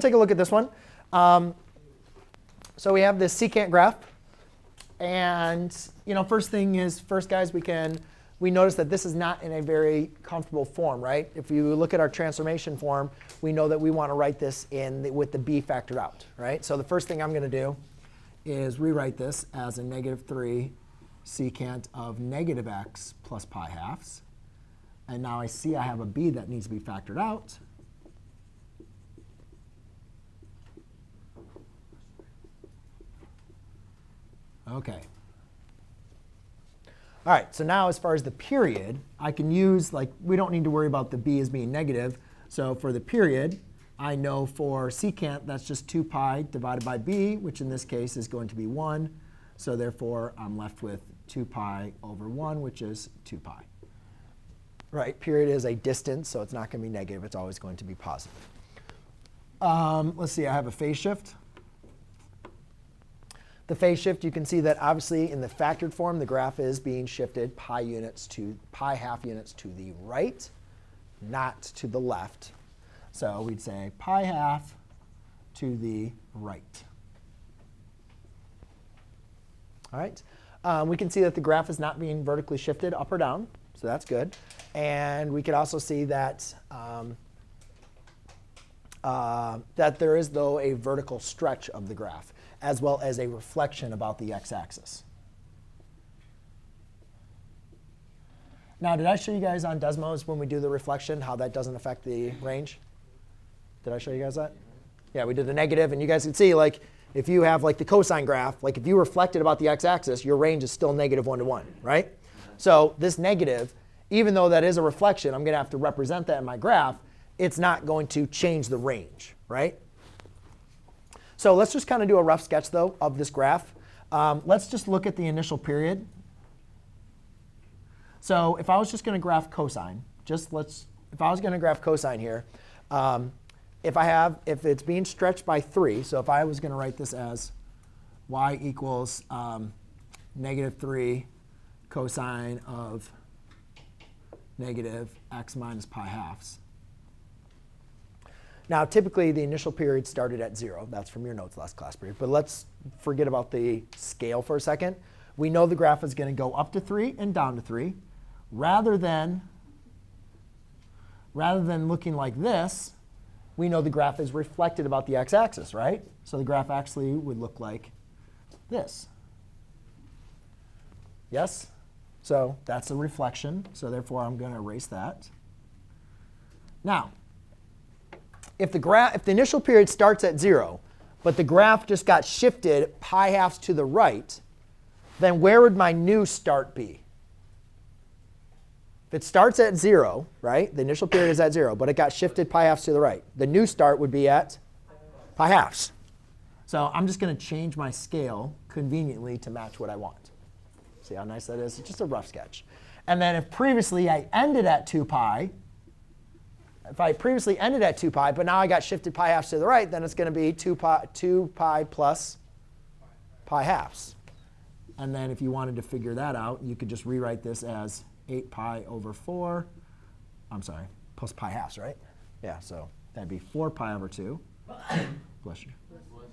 Take a look at this one. So we have this secant graph. And first guys, we notice that this is not in a very comfortable form, right? If you look at our transformation form, we know that we want to write this with the b factored out, right? So the first thing I'm going to do is rewrite this as a -3 secant of negative x plus pi halves. And now I see I have a b that needs to be factored out. OK. All right, so now as far as the period, I can use, we don't need to worry about the b as being negative. So for the period, I know for secant, that's just 2 pi divided by b, which in this case is going to be 1. So therefore, I'm left with 2 pi over 1, which is 2 pi. Right, period is a distance, so it's not going to be negative. It's always going to be positive. Let's see, I have a phase shift. The phase shift, you can see that obviously in the factored form, the graph is being shifted pi half units to the right, not to the left. So we'd say pi half to the right. All right. We can see that the graph is not being vertically shifted up or down, so that's good. And we could also see that that there is, though, a vertical stretch of the graph, as well as a reflection about the x-axis. Now, did I show you guys on Desmos when we do the reflection how that doesn't affect the range? Did I show you guys that? Yeah, we did the negative. And you guys can see, if you have the cosine graph, if you reflected about the x-axis, your range is still -1 to 1, right? So this negative, even though that is a reflection, I'm going to have to represent that in my graph. It's not going to change the range, right? So let's just kind of do a rough sketch, though, of this graph. Let's just look at the initial period. So if I was just going to graph cosine, if I was going to graph cosine here, if it's being stretched by 3, so if I was going to write this as y equals -3 cosine of negative x minus pi halves. Now, typically, the initial period started at 0. That's from your notes last class period. But let's forget about the scale for a second. We know the graph is going to go up to 3 and down to 3. Rather than looking like this, we know the graph is reflected about the x-axis, right? So the graph actually would look like this. Yes? So that's a reflection. So therefore, I'm going to erase that. Now, if the initial period starts at 0, but the graph just got shifted pi halves to the right, then where would my new start be? If it starts at 0, right, the initial period is at 0, but it got shifted pi halves to the right, the new start would be at pi halves. So I'm just going to change my scale conveniently to match what I want. See how nice that is? It's just a rough sketch. And then if previously I ended at 2 pi, but now I got shifted pi halves to the right, then it's going to be 2 pi plus pi halves. And then if you wanted to figure that out, you could just rewrite this as 8 pi over 4. I'm sorry, plus pi halves, right? Yeah, so that'd be 4 pi over 2. Bless you.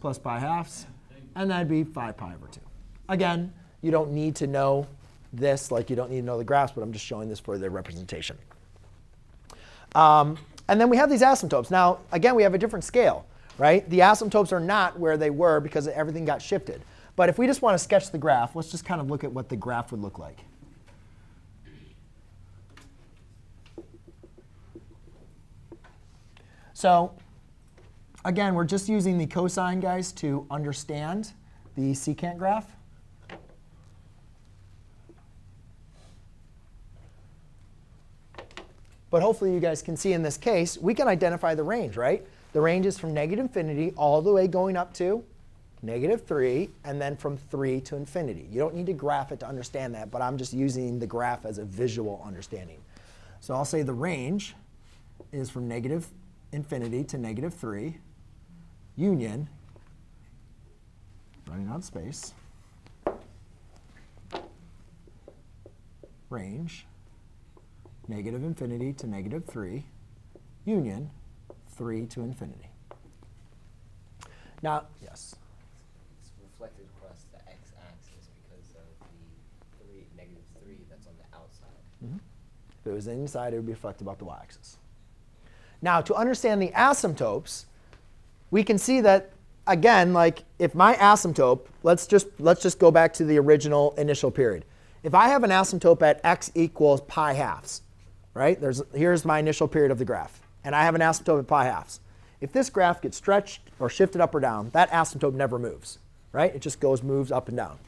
Plus pi halves. And that'd be 5 pi over 2. Again, you don't need to know this, you don't need to know the graphs, but I'm just showing this for the representation. And then we have these asymptotes. Now, again, we have a different scale, right? The asymptotes are not where they were because everything got shifted. But if we just want to sketch the graph, let's just kind of look at what the graph would look like. So again, we're just using the cosine, guys, to understand the secant graph. But hopefully you guys can see in this case, we can identify the range, right? The range is from -infinity all the way going up to -3, and then from 3 to infinity. You don't need to graph it to understand that, but I'm just using the graph as a visual understanding. So I'll say the range is from -infinity to -3, union, running out of space, range, -infinity to -3, union, 3 to infinity. Now, yes. It's reflected across the x-axis because of the -3 that's on the outside. Mm-hmm. If it was inside, it would be reflected about the y-axis. Now, to understand the asymptotes, we can see that, again, like if my asymptote, let's just go back to the original initial period. If I have an asymptote at x equals pi halves, right? Here's my initial period of the graph. And I have an asymptote at pi halves. If this graph gets stretched or shifted up or down, that asymptote never moves, right? It just moves up and down.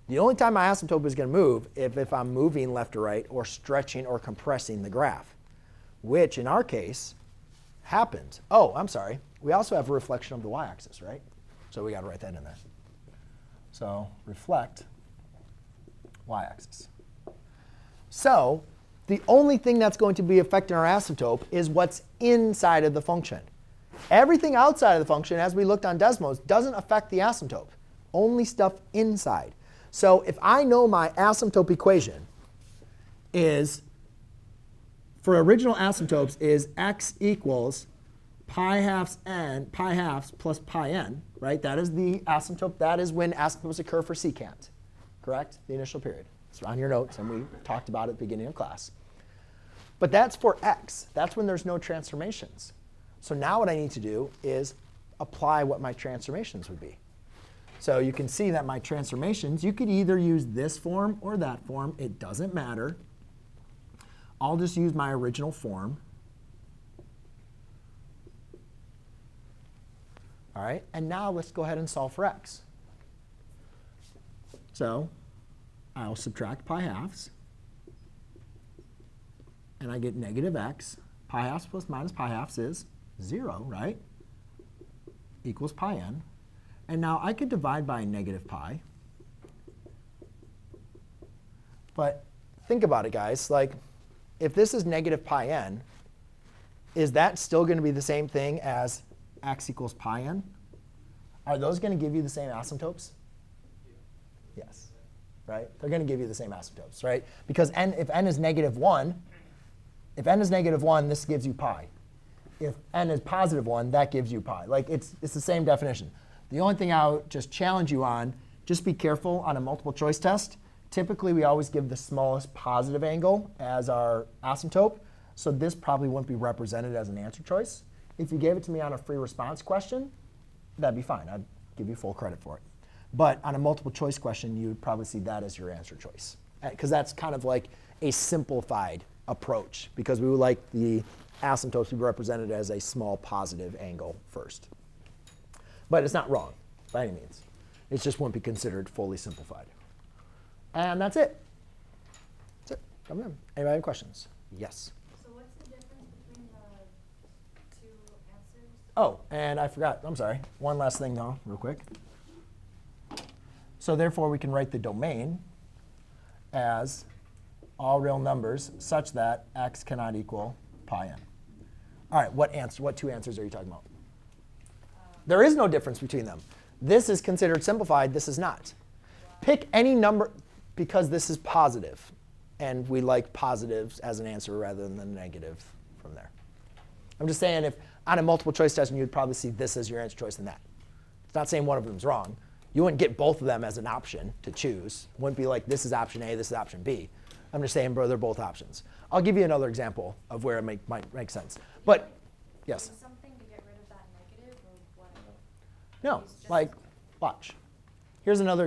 The only time my asymptote is going to move if I'm moving left or right or stretching or compressing the graph, which in our case happened. Oh, I'm sorry. We also have a reflection of the y-axis, right? So we got to write that in there. So reflect y-axis. So the only thing that's going to be affecting our asymptote is what's inside of the function. Everything outside of the function, as we looked on Desmos, doesn't affect the asymptote. Only stuff inside. So if I know my asymptote equation is, for original asymptotes, is x equals pi halves plus pi n, right? That is the asymptote. That is when asymptotes occur for secant, correct? The initial period. It's on your notes, and we talked about it at the beginning of class. But that's for x. That's when there's no transformations. So now what I need to do is apply what my transformations would be. So you can see that my transformations, you could either use this form or that form. It doesn't matter. I'll just use my original form. All right, and now let's go ahead and solve for x. So I'll subtract pi halves. And I get negative x. Pi halves plus minus pi halves is 0, right? Equals pi n. And now I could divide by negative pi. But think about it, guys. Like, if this is negative pi n, is that still going to be the same thing as x equals pi n? Are those going to give you the same asymptotes? Yes. Right? They're going to give you the same asymptotes, right? Because if n is -1, this gives you pi. If n is +1, that gives you pi. Like, it's the same definition. The only thing I would just challenge you on, just be careful on a multiple choice test. Typically, we always give the smallest positive angle as our asymptote. So this probably wouldn't be represented as an answer choice. If you gave it to me on a free response question, that'd be fine. I'd give you full credit for it. But on a multiple choice question, you would probably see that as your answer choice. Because that's kind of like a simplified approach. Because we would like the asymptotes to be represented as a small positive angle first. But it's not wrong by any means. It just won't be considered fully simplified. And that's it. That's it. Come in. Anybody have questions? Yes. So what's the difference between the two answers? Oh, and I forgot. I'm sorry. One last thing, though, real quick. So therefore, we can write the domain as all real numbers such that x cannot equal pi n. All right, what two answers are you talking about? There is no difference between them. This is considered simplified. This is not. Pick any number because this is positive. And we like positives as an answer rather than the negative from there. I'm just saying if on a multiple choice test, you'd probably see this as your answer choice and that. It's not saying one of them is wrong. You wouldn't get both of them as an option to choose. It wouldn't be like this is option A, this is option B. I'm just saying, bro, they're both options. I'll give you another example of where it might make sense. But yes? Something to get rid of that negative or what? No, like, watch. Here's another